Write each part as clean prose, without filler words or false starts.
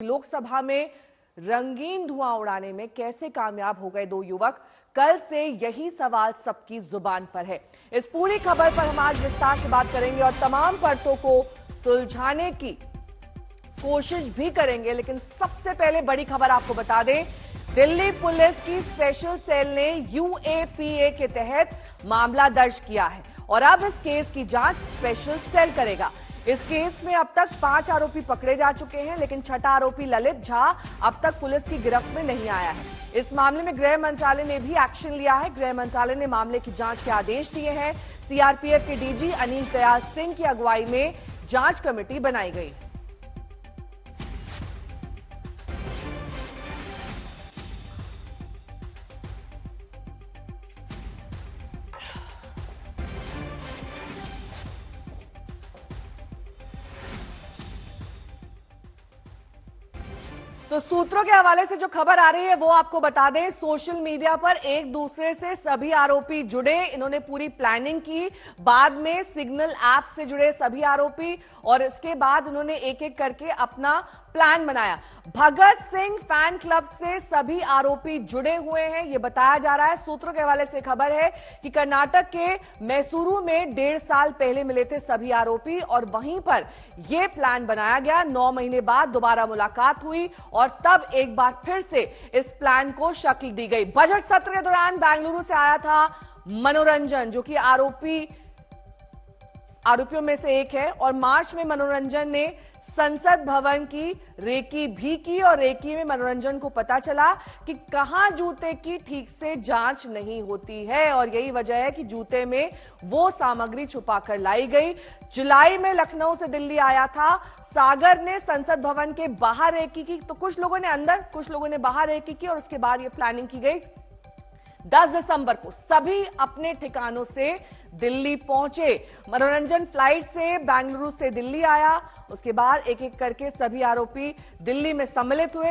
लोकसभा में रंगीन धुआं उड़ाने में कैसे कामयाब हो गए दो युवक, कल से यही सवाल सबकी जुबान पर है। इस पूरी खबर पर हम आज विस्तार से बात करेंगे और तमाम परतों को सुलझाने की कोशिश भी करेंगे। लेकिन सबसे पहले बड़ी खबर आपको बता दें, दिल्ली पुलिस की स्पेशल सेल ने यूएपीए के तहत मामला दर्ज किया है और अब इस केस की जांच स्पेशल सेल करेगा। इस केस में अब तक 5 आरोपी पकड़े जा चुके हैं, लेकिन छठा आरोपी ललित झा अब तक पुलिस की गिरफ्त में नहीं आया है। इस मामले में गृह मंत्रालय ने भी एक्शन लिया है। गृह मंत्रालय ने मामले की जांच के आदेश दिए हैं। सीआरपीएफ के डीजी अनीश दयाल सिंह की अगुवाई में जांच कमेटी बनाई गई। तो सूत्रों के हवाले से जो खबर आ रही है वो आपको बता दें। सोशल मीडिया पर एक दूसरे से सभी आरोपी जुड़े, इन्होंने पूरी प्लानिंग की। बाद में सिग्नल ऐप से जुड़े सभी आरोपी और इसके बाद उन्होंने एक एक करके अपना प्लान बनाया। भगत सिंह फैन क्लब से सभी आरोपी जुड़े हुए हैं, यह बताया जा रहा है। सूत्रों के हवाले से खबर है कि कर्नाटक के मैसूरू में 1.5 साल पहले मिले थे सभी आरोपी और वहीं पर यह प्लान बनाया गया। 9 महीने बाद दोबारा मुलाकात हुई और तब एक बार फिर से इस प्लान को शक्ल दी गई। बजट सत्र के दौरान बेंगलुरु से आया था मनोरंजन, जो कि आरोपियों में से एक है, और मार्च में मनोरंजन ने संसद भवन की रेकी भी की और रेकी में मनोरंजन को पता चला कि कहां जूते की ठीक से जांच नहीं होती है और यही वजह है कि जूते में वो सामग्री छुपाकर लाई गई। जुलाई में लखनऊ से दिल्ली आया था। सागर ने संसद भवन के बाहर रेकी की, तो कुछ लोगों ने अंदर, कुछ लोगों ने बाहर रेकी की और उसके बाद ये प्लानिंग की गई। 10 दिसंबर को सभी अपने ठिकानों से दिल्ली पहुंचे। मनोरंजन फ्लाइट से बेंगलुरु से दिल्ली आया, उसके बाद एक एक करके सभी आरोपी दिल्ली में सम्मिलित हुए।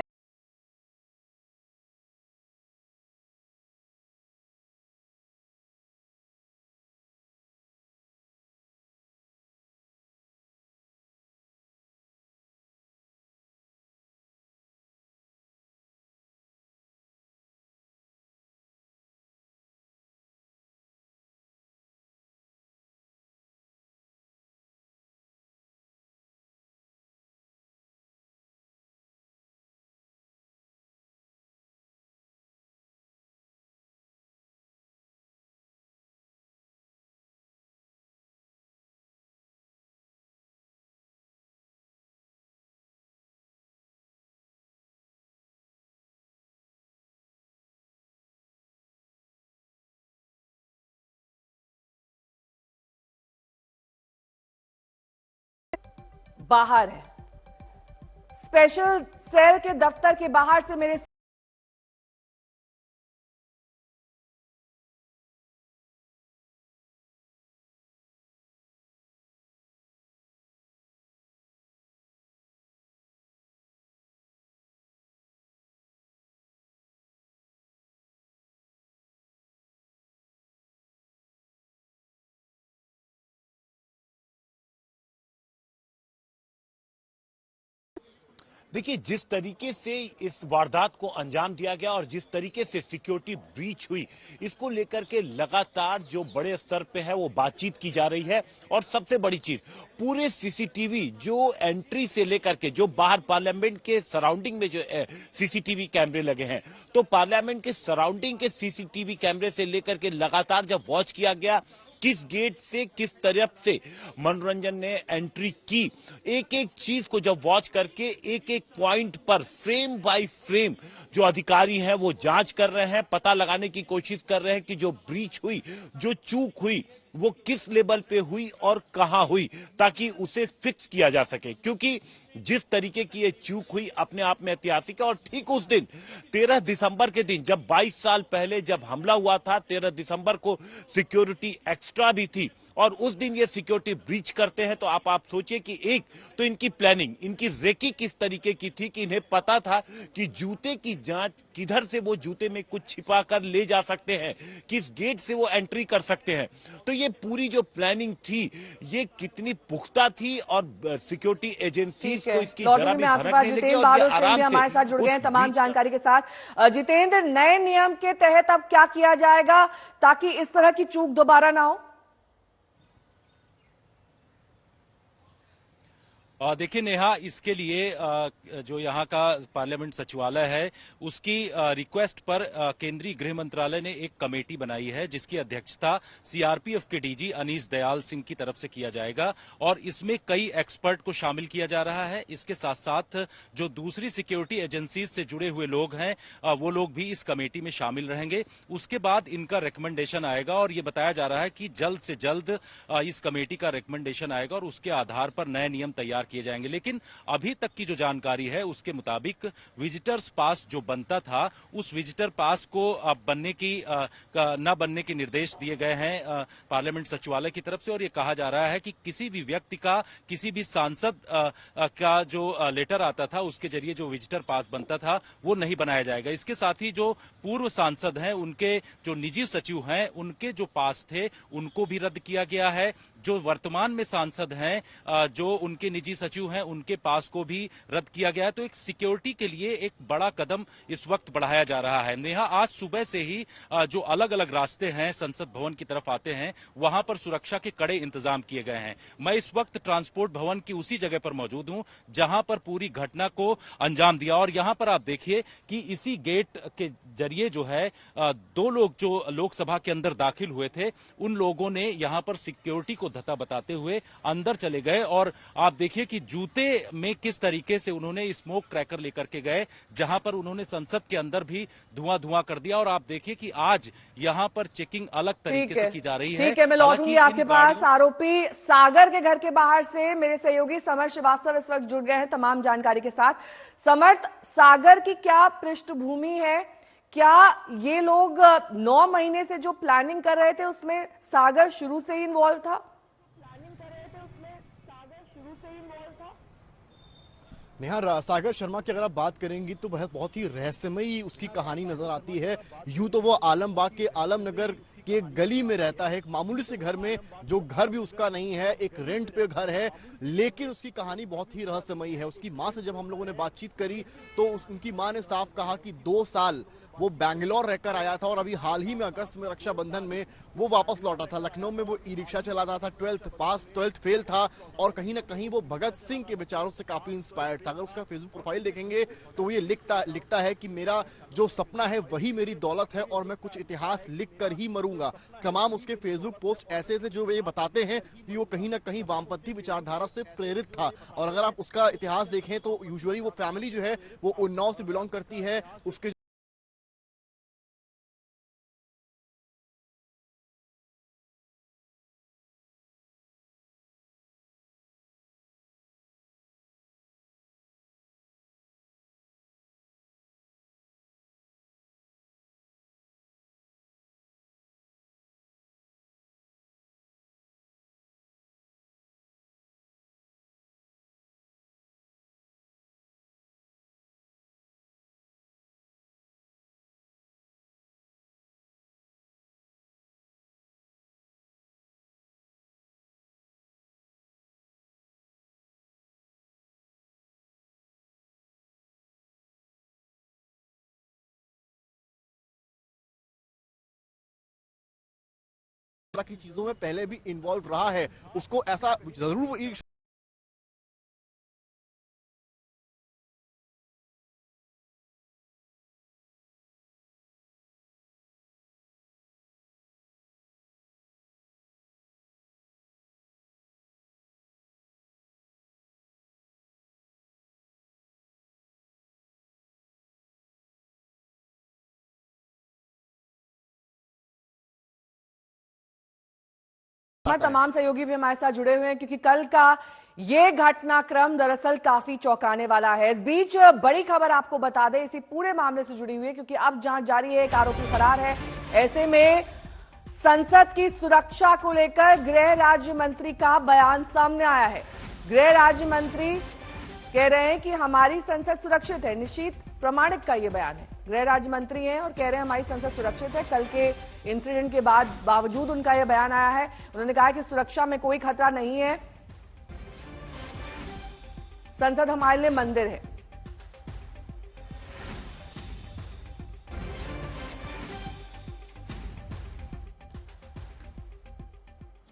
बाहर है, स्पेशल सेल के दफ्तर के बाहर से मेरे देखिए, जिस तरीके से इस वारदात को अंजाम दिया गया और जिस तरीके से सिक्योरिटी ब्रीच हुई, इसको लेकर के लगातार जो बड़े स्तर पे है वो बातचीत की जा रही है। और सबसे बड़ी चीज, पूरे सीसीटीवी जो एंट्री से लेकर के जो बाहर पार्लियामेंट के सराउंडिंग में जो सीसीटीवी कैमरे लगे हैं, तो पार्लियामेंट के सराउंडिंग के सीसीटीवी कैमरे से लेकर के लगातार जब वॉच किया गया किस गेट से किस तरफ से मनोरंजन ने एंट्री की, एक एक चीज को जब वॉच करके एक एक पॉइंट पर फ्रेम बाय फ्रेम जो अधिकारी हैं वो जांच कर रहे हैं, पता लगाने की कोशिश कर रहे हैं कि जो ब्रीच हुई, जो चूक हुई, वो किस लेवल पे हुई और कहां हुई, ताकि उसे फिक्स किया जा सके। क्योंकि जिस तरीके की ये चूक हुई अपने आप में ऐतिहासिक है। और ठीक उस दिन 13 दिसंबर के दिन, जब 22 साल पहले जब हमला हुआ था, 13 दिसंबर को सिक्योरिटी एक्स्ट्रा भी थी और उस दिन ये सिक्योरिटी ब्रीच करते हैं, तो आप सोचिए कि एक तो इनकी प्लानिंग, इनकी रेकी किस तरीके की थी कि इन्हें पता था कि जूते की जांच किधर से वो जूते में कुछ छिपा कर ले जा सकते हैं, किस गेट से वो एंट्री कर सकते हैं। तो ये पूरी जो प्लानिंग थी ये कितनी पुख्ता थी और सिक्योरिटी एजेंसीज को इसकी जरा भी भनक नहीं लगी और ये आराम से हमारे साथ जुड़ गए हैं तमाम जानकारी के साथ। जितेंद्र, नए नियम के तहत अब क्या किया जाएगा ताकि इस तरह की चूक दोबारा ना हो? देखिए नेहा, इसके लिए जो यहाँ का पार्लियामेंट सचिवालय है उसकी रिक्वेस्ट पर केंद्रीय गृह मंत्रालय ने एक कमेटी बनाई है जिसकी अध्यक्षता सीआरपीएफ के डीजी अनीस दयाल सिंह की तरफ से किया जाएगा और इसमें कई एक्सपर्ट को शामिल किया जा रहा है। इसके साथ साथ जो दूसरी सिक्योरिटी एजेंसीज से जुड़े हुए लोग हैं वो लोग भी इस कमेटी में शामिल रहेंगे। उसके बाद इनका रिकमेंडेशन आएगा और ये बताया जा रहा है कि जल्द से जल्द इस कमेटी का रिकमेंडेशन आएगा और उसके आधार पर नए नियम तैयार किए जाएंगे। लेकिन अभी तक की जो जानकारी है उसके मुताबिक विजिटर्स पास जो बनता था उस विजिटर पास को बनने की न बनने के निर्देश दिए गए हैं पार्लियामेंट सचिवालय की तरफ से और ये कहा जा रहा है कि किसी भी व्यक्ति का, किसी भी सांसद का जो लेटर आता था उसके जरिए जो विजिटर पास बनता था वो नहीं बनाया जाएगा। इसके साथ ही जो पूर्व सांसद हैं उनके जो निजी सचिव हैं उनके जो पास थे उनको भी रद्द किया गया है। जो वर्तमान में सांसद हैं जो उनके निजी सचिव हैं उनके पास को भी रद्द किया गया है। तो एक सिक्योरिटी के लिए एक बड़ा कदम इस वक्त बढ़ाया जा रहा है। नेहा, आज सुबह से ही जो अलग अलग रास्ते हैं संसद भवन की तरफ आते हैं वहां पर सुरक्षा के कड़े इंतजाम किए गए हैं। मैं इस वक्त ट्रांसपोर्ट भवन की उसी जगह पर मौजूद हूं जहां पर पूरी घटना को अंजाम दिया और यहां पर आप देखिए कि इसी गेट के जरिए जो है दो लोग जो लोकसभा के अंदर दाखिल हुए थे उन लोगों ने यहां पर सिक्योरिटी को धता बताते हुए अंदर चले गए और आप देखिए कि जूते में किस तरीके से उन्होंने स्मोक क्रैकर लेकर के गए जहां पर उन्होंने संसद के अंदर भी धुआं कर दिया। और आप देखिए कि आज यहां पर चेकिंग अलग तरीके से की जा रही है। ठीक है, मैं लौटूंगी आपके पास। आरोपी सागर के घर के बाहर से मेरे सहयोगी समर्थ श्रीवास्तव इस वक्त जुड़ गए हैं तमाम जानकारी के साथ। समर्थ, सागर की क्या पृष्ठभूमि है? क्या ये लोग 9 महीने से जो प्लानिंग कर रहे थे उसमें सागर शुरू से ही इन्वॉल्व था? नेहा, सागर शर्मा की अगर आप बात करेंगी तो बहुत ही रहस्यमयी उसकी कहानी नजर आती है। यूं तो वो आलमबाग के आलमनगर के गली में रहता है, एक मामूली से घर में, जो घर भी उसका नहीं है, एक रेंट पे घर है, लेकिन उसकी कहानी बहुत ही रहस्यमयी है। उसकी मां से जब हम लोगों ने बातचीत करी तो उनकी मां ने साफ कहा कि 2 साल वो बैंगलोर रहकर आया था और अभी हाल ही में अगस्त में रक्षाबंधन में वो वापस लौटा था। लखनऊ में वो ई रिक्शा चलाता था, 12th फेल था और कहीं ना कहीं वो भगत सिंह के विचारों से काफी इंस्पायर्ड था। अगर उसका फेसबुक प्रोफाइल देखेंगे तो ये लिखता है कि मेरा जो सपना है वही मेरी दौलत है और मैं कुछ इतिहास लिख कर ही मरूंगा। तमाम उसके फेसबुक पोस्ट ऐसे थे जो ये बताते हैं कि वो कहीं ना कहीं वामपंथी विचारधारा से प्रेरित था। और अगर आप उसका इतिहास देखें तो यूजुअली वो फैमिली जो है वो उन्नाव से बिलोंग करती है। उसके की चीजों में पहले भी इन्वॉल्व रहा है, उसको ऐसा जरूर वो तमाम सहयोगी भी हमारे साथ जुड़े हुए हैं क्योंकि कल का ये घटनाक्रम दरअसल काफी चौंकाने वाला है। इस बीच बड़ी खबर आपको बता दें इसी पूरे मामले से जुड़ी हुई है क्योंकि अब जांच जारी है, एक आरोपी फरार है। ऐसे में संसद की सुरक्षा को लेकर गृह राज्य मंत्री का बयान सामने आया है। गृह राज्य मंत्री कह रहे हैं कि हमारी संसद सुरक्षित है। निशीथ प्रमाणिक का ये बयान है। गृह राज्य मंत्री हैं और कह रहे हैं हमारी संसद सुरक्षित है। कल के इंसिडेंट के बावजूद उनका यह बयान आया है। उन्होंने कहा कि सुरक्षा में कोई खतरा नहीं है, संसद हमारे लिए मंदिर है।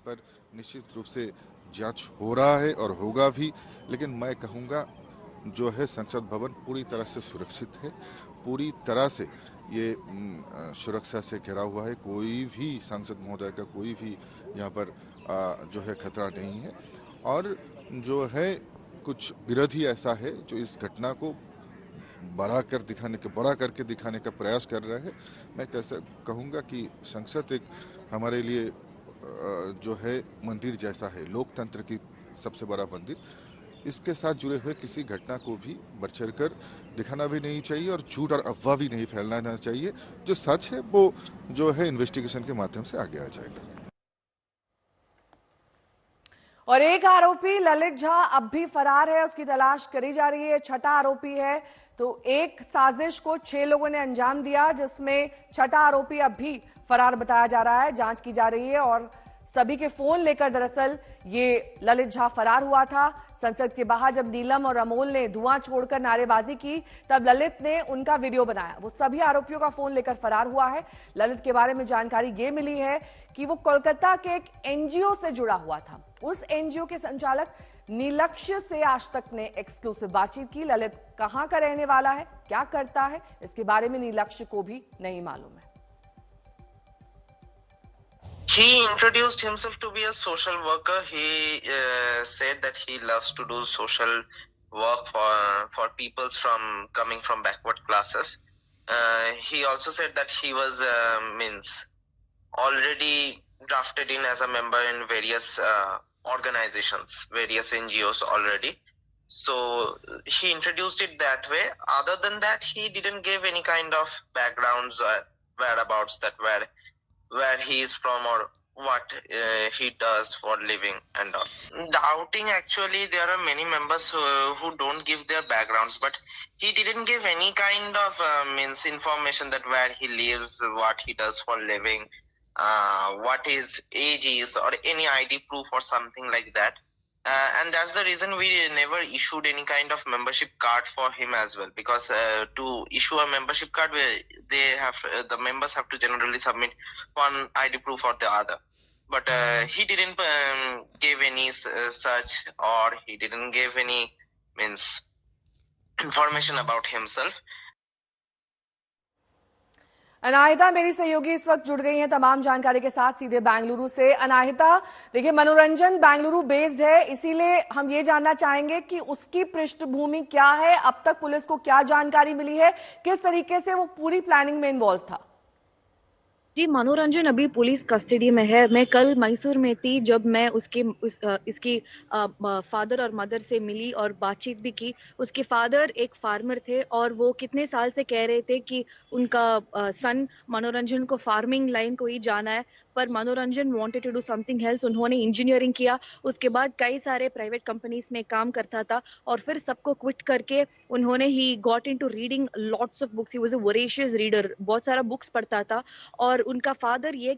पर निश्चित रूप से जांच हो रहा है और होगा भी, लेकिन मैं कहूंगा जो है संसद भवन पूरी तरह से सुरक्षित है, पूरी तरह से ये सुरक्षा से घिरा हुआ है। कोई भी सांसद महोदय का कोई भी यहाँ पर जो है खतरा नहीं है। और जो है कुछ विरोधी ऐसा है जो इस घटना को बड़ा करके दिखाने का प्रयास कर रहे हैं। मैं कैसे कहूँगा कि संसद एक हमारे लिए जो है मंदिर जैसा है, लोकतंत्र की सबसे बड़ा मंदिर। इसके साथ जुड़े हुए किसी घटना को भी बढ़ चढ़ कर दिखाना भी नहीं चाहिए और झूठ और अफवाह भी नहीं फैलाना चाहिए। जो सच है वो जो है इन्वेस्टिगेशन के माध्यम से आगे आ जाएगा। और एक आरोपी ललित झा अब भी फरार है, उसकी तलाश करी जा रही है। छठा आरोपी है। तो एक साजिश को 6 लोगों ने अंजाम दिया, जिसमें छठा आरोपी अब भी फरार बताया जा रहा है। जांच की जा रही है और सभी के फोन लेकर दरअसल ये ललित झा फरार हुआ था। संसद के बाहर जब नीलम और अमोल ने धुआं छोड़कर नारेबाजी की, तब ललित ने उनका वीडियो बनाया। वो सभी आरोपियों का फोन लेकर फरार हुआ है। ललित के बारे में जानकारी ये मिली है कि वो कोलकाता के एक एनजीओ से जुड़ा हुआ था। उस एनजीओ के संचालक नीलक्ष्य से आज तक ने एक्सक्लूसिव बातचीत की। ललित कहां का रहने वाला है, क्या करता है, इसके बारे में नीलक्ष्य को भी नहीं मालूम है। He introduced himself to be a social worker. He said that he loves to do social work for peoples coming from backward classes. He also said that he was already drafted in as a member in various organizations, various NGOs already. So he introduced it that way. Other than that, he didn't give any kind of backgrounds or whereabouts, that where he is from or what he does for living and all. Doubting, actually there are many members who don't give their backgrounds, but he didn't give any kind of information that where he lives, what he does for living, what his age is, or any ID proof or something like that. And that's the reason we never issued any kind of membership card for him as well, because to issue a membership card, the members have to generally submit one ID proof or the other. But he didn't give any such, or he didn't give any information about himself. Anahita मेरी सहयोगी इस वक्त जुड़ गई हैं तमाम जानकारी के साथ सीधे बेंगलुरु से। अनाहिता, देखिए मनोरंजन बेंगलुरु बेस्ड है, इसीलिए हम ये जानना चाहेंगे कि उसकी पृष्ठभूमि क्या है, अब तक पुलिस को क्या जानकारी मिली है, किस तरीके से वो पूरी प्लानिंग में इन्वॉल्व था। जी, मनोरंजन अभी पुलिस कस्टडी में है। मैं कल मैसूर में थी जब मैं इसकी फादर और मदर से मिली और बातचीत भी की। उसके फादर एक फार्मर थे और वो कितने साल से कह रहे थे कि उनका सन मनोरंजन को फार्मिंग लाइन को ही जाना है, पर Manoranjan wanted to do something else. उन्होंने इंजीनियरिंग किया, उसके बाद कई सारे प्राइवेट कंपनीज में काम करता था और फिर सबको क्विट करके उन्होंने he got into reading lots of books. He was a voracious reader, बहुत सारा बुक्स पढ़ता था। और उनका फादर ये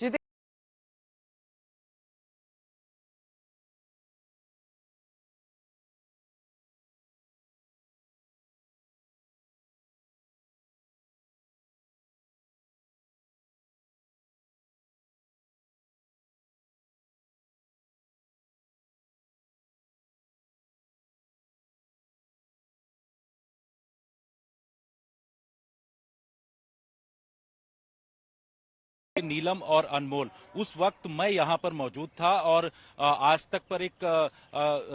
जी नीलम और अनमोल, उस वक्त मैं यहां पर मौजूद था और आज तक पर एक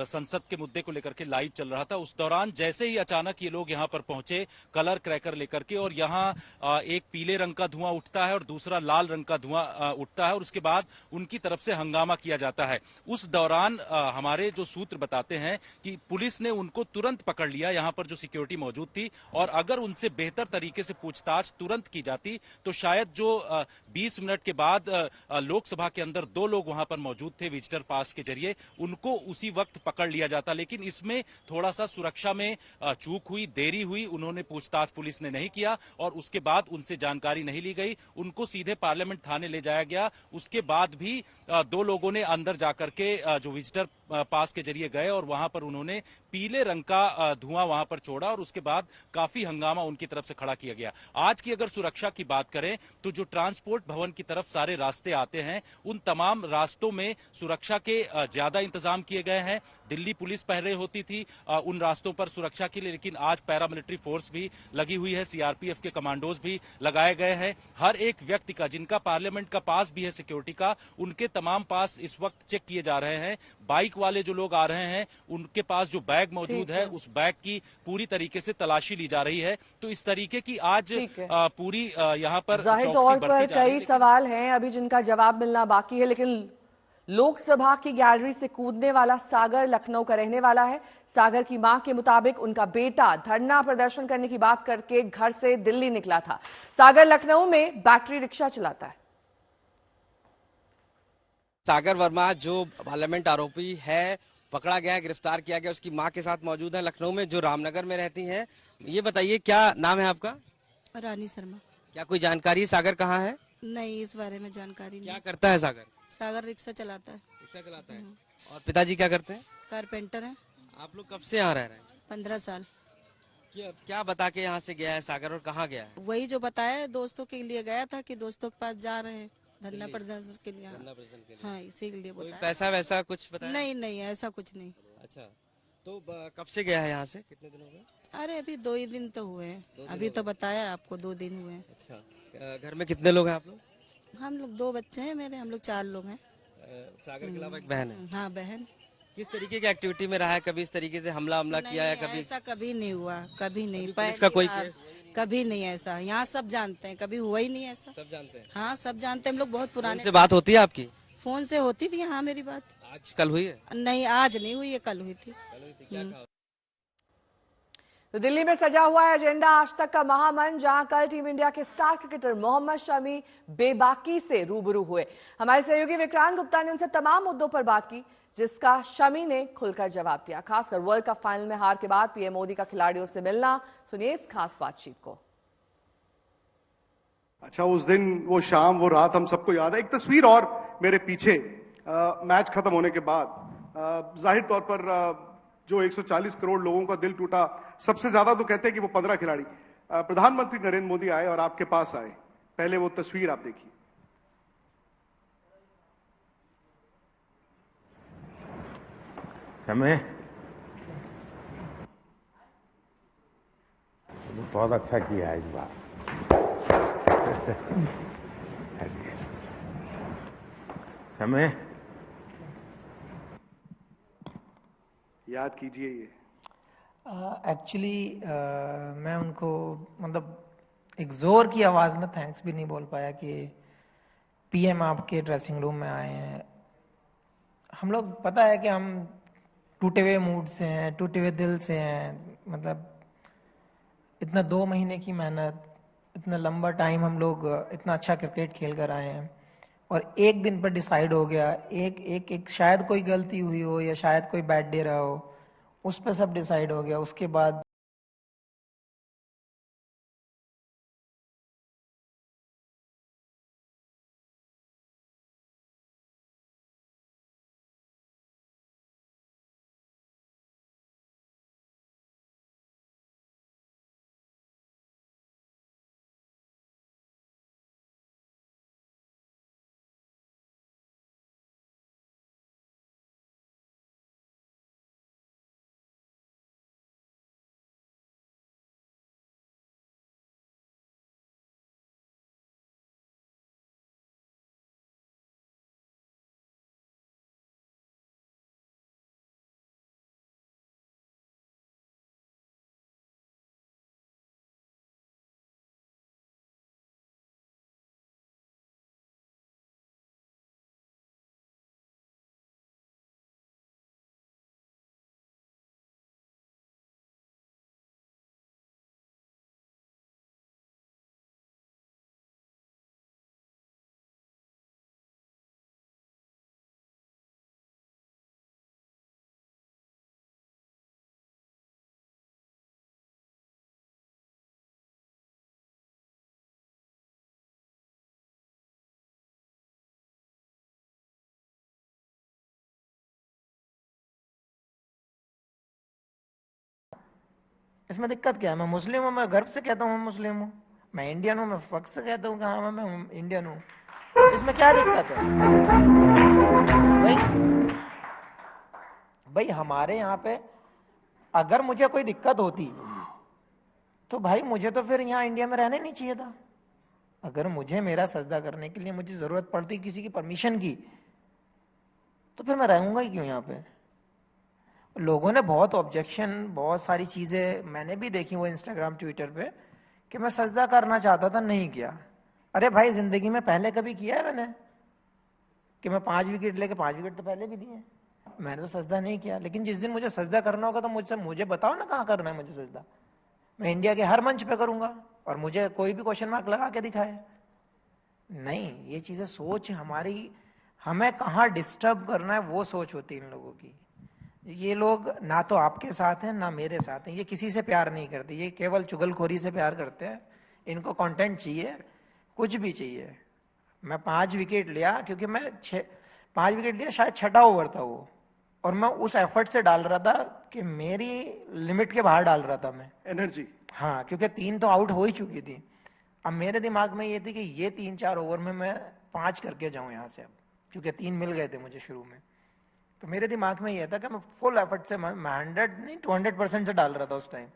संसद के मुद्दे को लेकर के लाइव चल रहा था। उस दौरान जैसे ही अचानक ये लोग यहां पर पहुंचे कलर क्रैकर लेकर के, और यहां एक पीले रंग का धुआं उठता है और दूसरा लाल रंग का धुआं उठता है और उसके बाद उनकी तरफ से हंगामा किया जाता है। उस दौरान हमारे जो सूत्र बताते हैं कि पुलिस ने उनको तुरंत पकड़ लिया, यहां पर जो सिक्योरिटी मौजूद थी, और अगर उनसे बेहतर तरीके से पूछताछ तुरंत की जाती तो शायद जो 20 मिनट के बाद लोकसभा के अंदर 2 लोग वहां पर मौजूद थे विजिटर पास के जरिए, उनको उसी वक्त पकड़ लिया जाता। लेकिन इसमें थोड़ा सा सुरक्षा में चूक हुई, देरी हुई, उन्होंने पूछताछ पुलिस ने नहीं किया और उसके बाद उनसे जानकारी नहीं ली गई, उनको सीधे पार्लियामेंट थाने ले जाया गया। उसके बाद भी 2 लोगों ने अंदर जाकर के जो विजिटर पास के जरिए गए और वहां पर उन्होंने पीले रंग का धुआं वहां पर छोड़ा और उसके बाद काफी हंगामा उनकी तरफ से खड़ा किया गया। आज की अगर सुरक्षा की बात करें तो जो ट्रांसपोर्ट भवन की तरफ सारे रास्ते आते हैं, उन तमाम रास्तों में सुरक्षा के ज्यादा इंतजाम किए गए हैं। दिल्ली पुलिस पहले होती थी उन रास्तों पर सुरक्षा के लिए, लेकिन आज पैरामिलिट्री फोर्स भी लगी हुई है, सीआरपीएफ के कमांडोज भी लगाए गए हैं। हर एक व्यक्ति का, जिनका पार्लियामेंट का पास भी है सिक्योरिटी का, उनके तमाम पास इस वक्त चेक किए जा रहे हैं। बाइक वाले जो लोग आ रहे हैं उनके पास जो बैग मौजूद है उस बैग की पूरी तरीके से तलाशी ली जा रही है। तो इस तरीके की आज पूरी यहाँ पर जाहिर तौर पर कई सवाल हैं अभी जिनका जवाब मिलना बाकी है, लेकिन लोकसभा की गैलरी से कूदने वाला सागर लखनऊ का रहने वाला है। सागर की मां के मुताबिक उनका बेटा धरना प्रदर्शन करने की बात करके घर से दिल्ली निकला था। सागर लखनऊ में बैटरी रिक्शा चलाता है। सागर वर्मा जो पार्लियामेंट आरोपी है, पकड़ा गया है, गिरफ्तार किया गया, उसकी मां के साथ मौजूद है लखनऊ में, जो रामनगर में रहती हैं। ये बताइए क्या नाम है आपका? रानी शर्मा। क्या कोई जानकारी सागर कहाँ है? नहीं, इस बारे में जानकारी नहीं। क्या करता है सागर? सागर रिक्शा चलाता है। रिक्शा चलाता है। और पिताजी क्या करते हैं? कारपेंटर है। आप लोग कब से यहाँ रह रहे हैं? 15 साल। क्या बता के यहाँ से गया है सागर और कहाँ गया है? वही जो बताया, दोस्तों के लिए गया था कि दोस्तों के पास जा रहे हैं धरना प्रदर्शन के लिए। हाँ, इसी के लिए बताया। पैसा वैसा कुछ बताया? नहीं नहीं, ऐसा कुछ नहीं। अच्छा, तो कब से गया है यहाँ से? कितने दिन हो गए? अरे अभी 2 ही दिन तो हुए हैं। अभी तो बताया आपको 2 दिन हुए हैं। अच्छा, घर में कितने लोग हैं आप लोग? हम लोग 2 बच्चे हैं मेरे, हम लोग 4 लोग हैं। सागर के अलावा एक बहन है? हाँ, बहन। किस तरीके की एक्टिविटी में रहा है? कभी इस तरीके से हमला किया है? कभी ऐसा कभी नहीं हुआ, कभी नहीं। इसका कोई केस? कभी नहीं ऐसा, यहाँ सब जानते हैं, कभी हुआ ही नहीं ऐसा। सब जानते हैं? हाँ, सब जानते हैं, हम लोग बहुत पुराने। से बात होती है आपकी? फोन से होती थी हाँ मेरी बात। आज कल हुई है? नहीं, आज नहीं हुई है, कल हुई थी। तो दिल्ली में सजा हुआ है एजेंडा आज तक का महामंच, जहां कल टीम इंडिया के स्टार क्रिकेटर मोहम्मद शमी बेबाकी से रूबरू हुए। हमारे सहयोगी विक्रांत गुप्ता ने उनसे तमाम मुद्दों पर बात की, जिसका शमी ने खुलकर जवाब दिया, खासकर वर्ल्ड कप फाइनल में हार के बाद पीएम मोदी का खिलाड़ियों से मिलना। सुनिए इस खास बातचीत को। अच्छा, उस दिन वो शाम, वो रात हम सबको याद है। एक तस्वीर और मेरे पीछे, मैच खत्म होने के बाद जाहिर तौर पर जो 140 करोड़ लोगों का दिल टूटा, सबसे ज्यादा तो कहते हैं कि वो 15 खिलाड़ी। प्रधानमंत्री नरेंद्र मोदी आए और आपके पास आए। पहले वो तस्वीर आप देखिए। बहुत अच्छा किया है इस बार। हमें याद कीजिए ये। एक्चुअली मैं उनको मतलब एक जोर की आवाज़ में थैंक्स भी नहीं बोल पाया कि पीएम आपके ड्रेसिंग रूम में आए हैं। हम लोग पता है कि हम टूटे हुए मूड से हैं, टूटे हुए दिल से हैं। मतलब इतना 2 महीने की मेहनत, इतना लंबा टाइम हम लोग इतना अच्छा क्रिकेट खेल कर आए हैं और एक दिन पर डिसाइड हो गया। एक शायद कोई गलती हुई हो या शायद कोई बैड डे रहा हो, उस पर सब डिसाइड हो गया। उसके बाद इसमें दिक्कत क्या है? मैं मुस्लिम हूँ, मैं गर्व से कहता हूँ मैं मुस्लिम हूँ। मैं इंडियन हूँ, मैं फख्र से कहता हूँ कि हाँ मैं इंडियन हूँ। इसमें क्या दिक्कत है भाई? हमारे यहाँ पे अगर मुझे कोई दिक्कत होती तो भाई मुझे तो फिर यहाँ इंडिया में रहने नहीं चाहिए था। अगर मुझे मेरा सजदा करने के लिए मुझे जरूरत पड़ती किसी की परमिशन की, तो फिर मैं रहूंगा ही क्यों यहाँ पे? लोगों ने बहुत ऑब्जेक्शन, बहुत सारी चीजें मैंने भी देखी वो इंस्टाग्राम ट्विटर पे कि मैं सजदा करना चाहता था, नहीं किया। अरे भाई जिंदगी में पहले कभी किया है मैंने कि मैं 5 विकेट लेके 5 विकेट तो पहले भी दिए, मैंने तो सजदा नहीं किया। लेकिन जिस दिन मुझे सजदा करना होगा तो मुझे बताओ ना कहाँ करना है मुझे सजदा। मैं इंडिया के हर मंच पे करूंगा और मुझे कोई भी क्वेश्चन मार्क लगा के दिखाए। नहीं, ये चीजें सोच हमारी, हमें कहाँ डिस्टर्ब करना है वो सोच होती है इन लोगों की। ये लोग ना तो आपके साथ हैं ना मेरे साथ हैं, ये किसी से प्यार नहीं करते, ये केवल चुगलखोरी से प्यार करते हैं। इनको कंटेंट चाहिए, कुछ भी चाहिए। मैं 5 विकेट लिया क्योंकि मैं 5 विकेट लिया, शायद 6ठा ओवर था वो, और मैं उस एफर्ट से डाल रहा था कि मेरी लिमिट के बाहर डाल रहा था मैं एनर्जी। हाँ, क्योंकि 3 तो आउट हो ही चुकी थी। अब मेरे दिमाग में ये थी कि ये 3-4 ओवर में मैं 5 करके जाऊं यहाँ से, अब क्योंकि 3 मिल गए थे मुझे शुरू में। तो मेरे दिमाग में ये था कि मैं फुल एफर्ट से, मैं 100 नहीं 200% से डाल रहा था उस टाइम।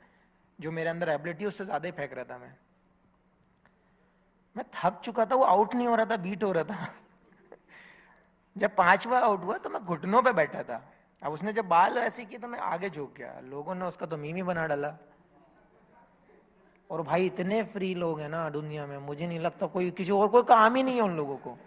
जो मेरे अंदर एबिलिटी उससे ज्यादा ही फेंक रहा था मैं थक चुका था, वो आउट नहीं हो रहा था, बीट हो रहा था। जब 5वां आउट हुआ तो मैं घुटनों पे बैठा था। अब उसने जब बाल ऐसी की तो मैं आगे झुक गया, लोगों ने उसका तो मीम ही बना डाला। और भाई इतने फ्री लोग हैं ना दुनिया में, मुझे नहीं लगता कोई किसी और कोई काम ही नहीं है उन लोगों को।